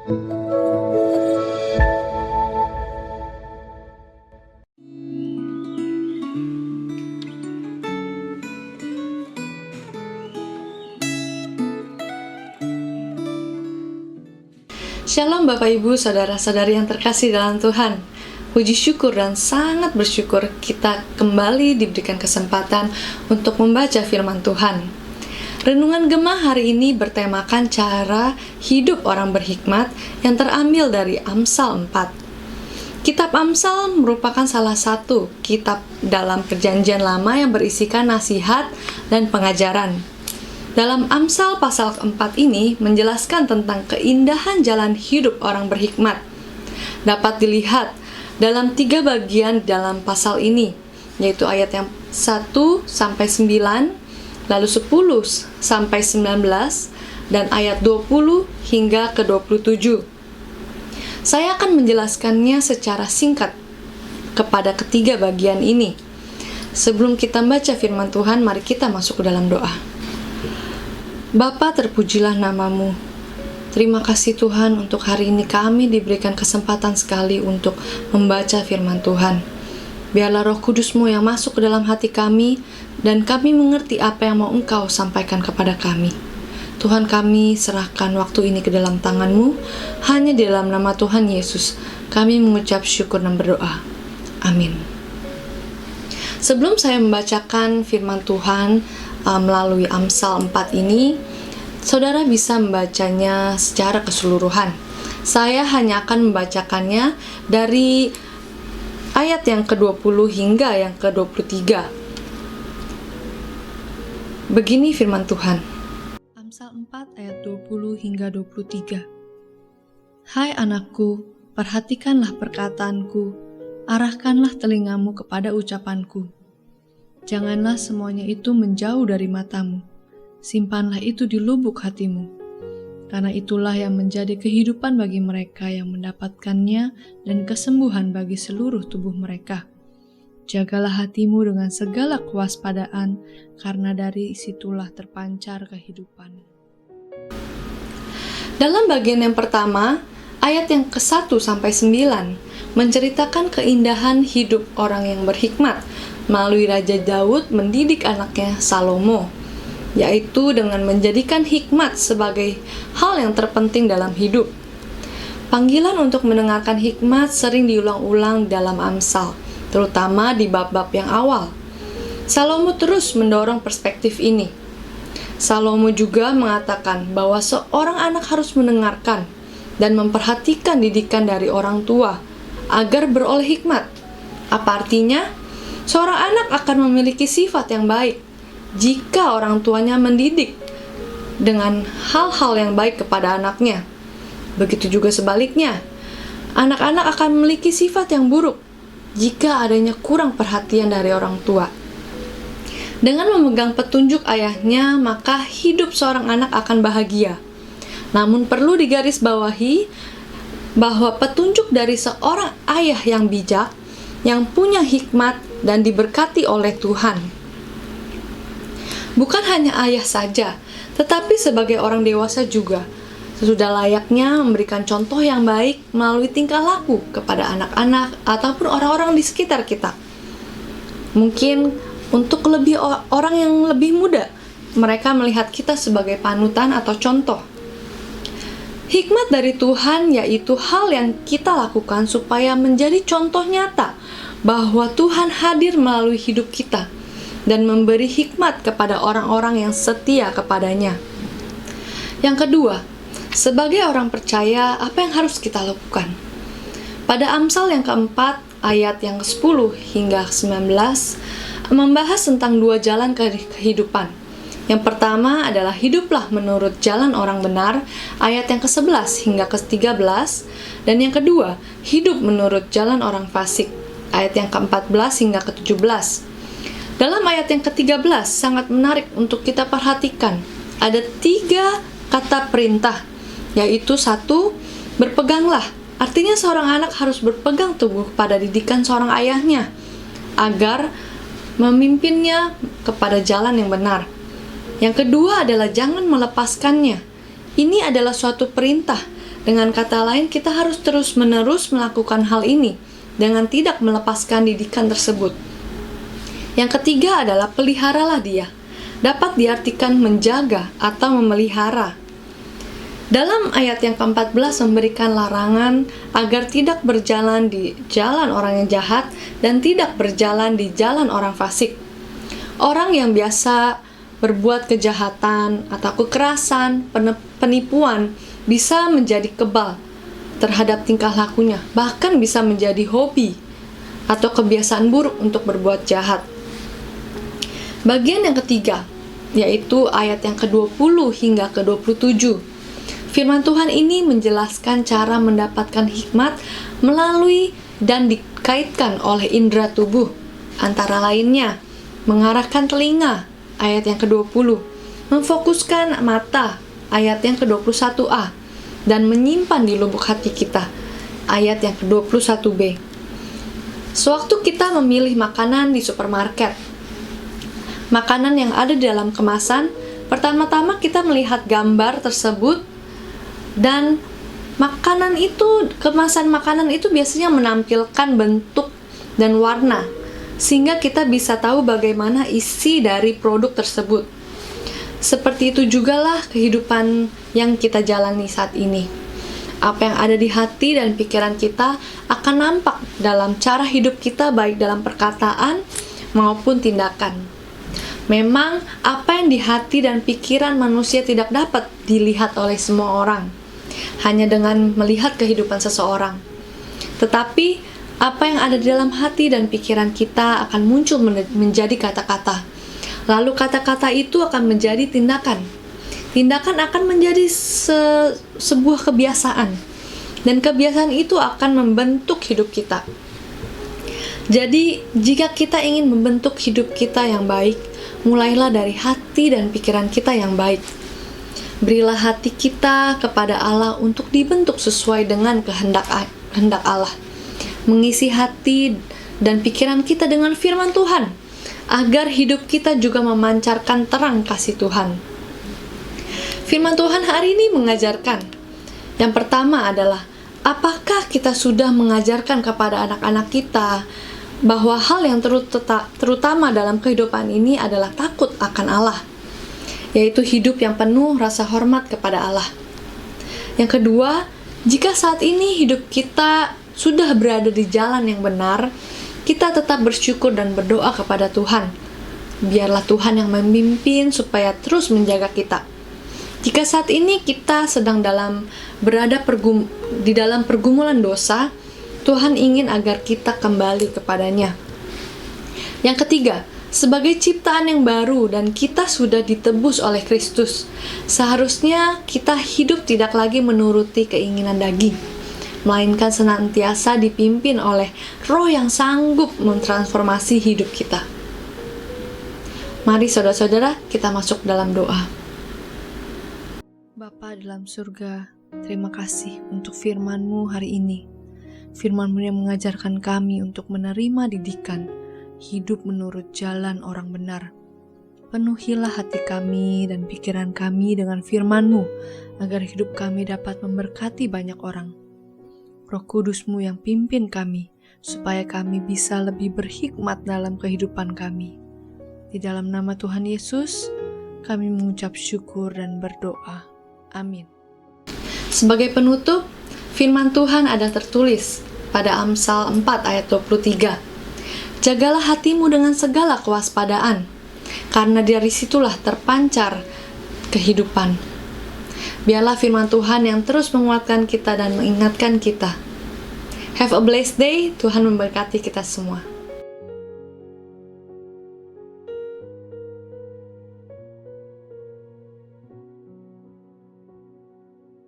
Shalom Bapak Ibu, Saudara-saudari yang terkasih dalam Tuhan. Puji syukur dan sangat bersyukur kita kembali diberikan kesempatan untuk membaca firman Tuhan. Renungan Gemah hari ini bertemakan cara hidup orang berhikmat yang terambil dari Amsal 4. Kitab Amsal merupakan salah satu kitab dalam Perjanjian Lama yang berisikan nasihat dan pengajaran. Dalam Amsal pasal keempat ini menjelaskan tentang keindahan jalan hidup orang berhikmat. Dapat dilihat dalam 3 bagian dalam pasal ini, yaitu ayat yang 1-9, lalu 10-19, dan ayat 20 hingga ke 27. Saya akan menjelaskannya secara singkat kepada ketiga bagian ini. Sebelum kita membaca firman Tuhan, mari kita masuk ke dalam doa. Bapa, terpujilah namamu. Terima kasih Tuhan untuk hari ini kami diberikan kesempatan sekali untuk membaca firman Tuhan. Biarlah Roh Kudus-Mu yang masuk ke dalam hati kami dan kami mengerti apa yang mau Engkau sampaikan kepada kami. Tuhan, kami serahkan waktu ini ke dalam tangan-Mu. Hanya di dalam nama Tuhan Yesus kami mengucap syukur dan berdoa. Amin. Sebelum saya membacakan firman Tuhan melalui Amsal 4 ini, saudara bisa membacanya secara keseluruhan. Saya hanya akan membacakannya dari ayat yang ke-20 hingga yang ke-23. Begini firman Tuhan. Amsal 4 ayat 20 hingga 23. Hai anakku, perhatikanlah perkataanku, arahkanlah telingamu kepada ucapanku. Janganlah semuanya itu menjauh dari matamu, simpanlah itu di lubuk hatimu, karena itulah yang menjadi kehidupan bagi mereka yang mendapatkannya dan kesembuhan bagi seluruh tubuh mereka. Jagalah hatimu dengan segala kewaspadaan, karena dari situlah terpancar kehidupan. Dalam bagian yang pertama, ayat yang ke-1-9 menceritakan keindahan hidup orang yang berhikmat melalui Raja Daud mendidik anaknya Salomo, yaitu dengan menjadikan hikmat sebagai hal yang terpenting dalam hidup. Panggilan untuk mendengarkan hikmat sering diulang-ulang dalam Amsal, terutama di bab-bab yang awal. Salomo terus mendorong perspektif ini. Salomo juga mengatakan bahwa seorang anak harus mendengarkan dan memperhatikan didikan dari orang tua agar beroleh hikmat. Apa artinya? Seorang anak akan memiliki sifat yang baik jika orang tuanya mendidik dengan hal-hal yang baik kepada anaknya. Begitu juga sebaliknya, anak-anak akan memiliki sifat yang buruk jika adanya kurang perhatian dari orang tua. Dengan memegang petunjuk ayahnya, maka hidup seorang anak akan bahagia. Namun perlu digarisbawahi bahwa petunjuk dari seorang ayah yang bijak, yang punya hikmat dan diberkati oleh Tuhan. Bukan hanya ayah saja, tetapi sebagai orang dewasa juga, sudah layaknya memberikan contoh yang baik melalui tingkah laku kepada anak-anak ataupun orang-orang di sekitar kita. Mungkin untuk orang yang lebih muda, mereka melihat kita sebagai panutan atau contoh. Hikmat dari Tuhan yaitu hal yang kita lakukan supaya menjadi contoh nyata bahwa Tuhan hadir melalui hidup kita dan memberi hikmat kepada orang-orang yang setia kepadanya. Yang kedua, sebagai orang percaya, apa yang harus kita lakukan? Pada Amsal yang keempat, ayat yang ke-10 hingga 19, membahas tentang 2 jalan kehidupan. Yang pertama adalah hiduplah menurut jalan orang benar, ayat yang ke-11 hingga ke-13, dan yang kedua, hidup menurut jalan orang fasik, ayat yang ke-14 hingga ke-17. Dalam ayat yang ke-13 sangat menarik untuk kita perhatikan. Ada 3 kata perintah, yaitu 1, berpeganglah. Artinya seorang anak harus berpegang teguh pada didikan seorang ayahnya, agar memimpinnya kepada jalan yang benar. Yang kedua adalah jangan melepaskannya. Ini adalah suatu perintah Dengan kata lain, kita harus terus-menerus melakukan hal ini dengan tidak melepaskan didikan tersebut. Yang ketiga adalah peliharalah dia. Dapat diartikan menjaga atau memelihara. Dalam ayat yang ke-14 memberikan larangan agar tidak berjalan di jalan orang yang jahat dan tidak berjalan di jalan orang fasik. Orang yang biasa berbuat kejahatan atau kekerasan, penipuan bisa menjadi kebal terhadap tingkah lakunya, bahkan bisa menjadi hobi atau kebiasaan buruk untuk berbuat jahat. Bagian yang ketiga, yaitu ayat yang ke-20 hingga ke-27. Firman Tuhan ini menjelaskan cara mendapatkan hikmat melalui dan dikaitkan oleh indera tubuh. Antara lainnya, mengarahkan telinga, ayat yang ke-20, memfokuskan mata, ayat yang ke-21a, dan menyimpan di lubuk hati kita, ayat yang ke-21b. Sewaktu kita memilih makanan di supermarket, makanan yang ada di dalam kemasan, pertama-tama kita melihat gambar tersebut, dan kemasan makanan itu biasanya menampilkan bentuk dan warna, sehingga kita bisa tahu bagaimana isi dari produk tersebut. Seperti itu jugalah kehidupan yang kita jalani saat ini. Apa yang ada di hati dan pikiran kita akan nampak dalam cara hidup kita, baik dalam perkataan maupun tindakan. Memang apa yang di hati dan pikiran manusia tidak dapat dilihat oleh semua orang, hanya dengan melihat kehidupan seseorang. Tetapi apa yang ada di dalam hati dan pikiran kita akan muncul menjadi kata-kata. Lalu kata-kata itu akan menjadi tindakan. Tindakan akan menjadi sebuah kebiasaan. Dan kebiasaan itu akan membentuk hidup kita. Jadi, jika kita ingin membentuk hidup kita yang baik, mulailah dari hati dan pikiran kita yang baik. Berilah hati kita kepada Allah untuk dibentuk sesuai dengan kehendak Allah. Mengisi hati dan pikiran kita dengan firman Tuhan, agar hidup kita juga memancarkan terang kasih Tuhan. Firman Tuhan hari ini mengajarkan. Yang pertama adalah, apakah kita sudah mengajarkan kepada anak-anak kita bahwa hal yang terutama dalam kehidupan ini adalah takut akan Allah, yaitu hidup yang penuh rasa hormat kepada Allah. Yang kedua, jika saat ini hidup kita sudah berada di jalan yang benar, kita tetap bersyukur dan berdoa kepada Tuhan. Biarlah Tuhan yang memimpin supaya terus menjaga kita. Jika saat ini kita sedang berada di dalam pergumulan dosa, Tuhan ingin agar kita kembali kepadanya. Yang ketiga, sebagai ciptaan yang baru dan kita sudah ditebus oleh Kristus, seharusnya kita hidup tidak lagi menuruti keinginan daging, melainkan senantiasa dipimpin oleh Roh yang sanggup mentransformasi hidup kita. Mari saudara-saudara, kita masuk dalam doa. Bapa dalam surga, terima kasih untuk firman-Mu hari ini. Firman-Mu yang mengajarkan kami untuk menerima didikan, hidup menurut jalan orang benar. Penuhilah hati kami dan pikiran kami dengan firman-Mu, agar hidup kami dapat memberkati banyak orang. Roh Kudus-Mu yang pimpin kami, supaya kami bisa lebih berhikmat dalam kehidupan kami. Di dalam nama Tuhan Yesus, kami mengucap syukur dan berdoa. Amin. Sebagai penutup, firman Tuhan ada tertulis pada Amsal 4 ayat 23. Jagalah hatimu dengan segala kewaspadaan, karena dari situlah terpancar kehidupan. Biarlah firman Tuhan yang terus menguatkan kita dan mengingatkan kita. Have a blessed day. Tuhan memberkati kita semua.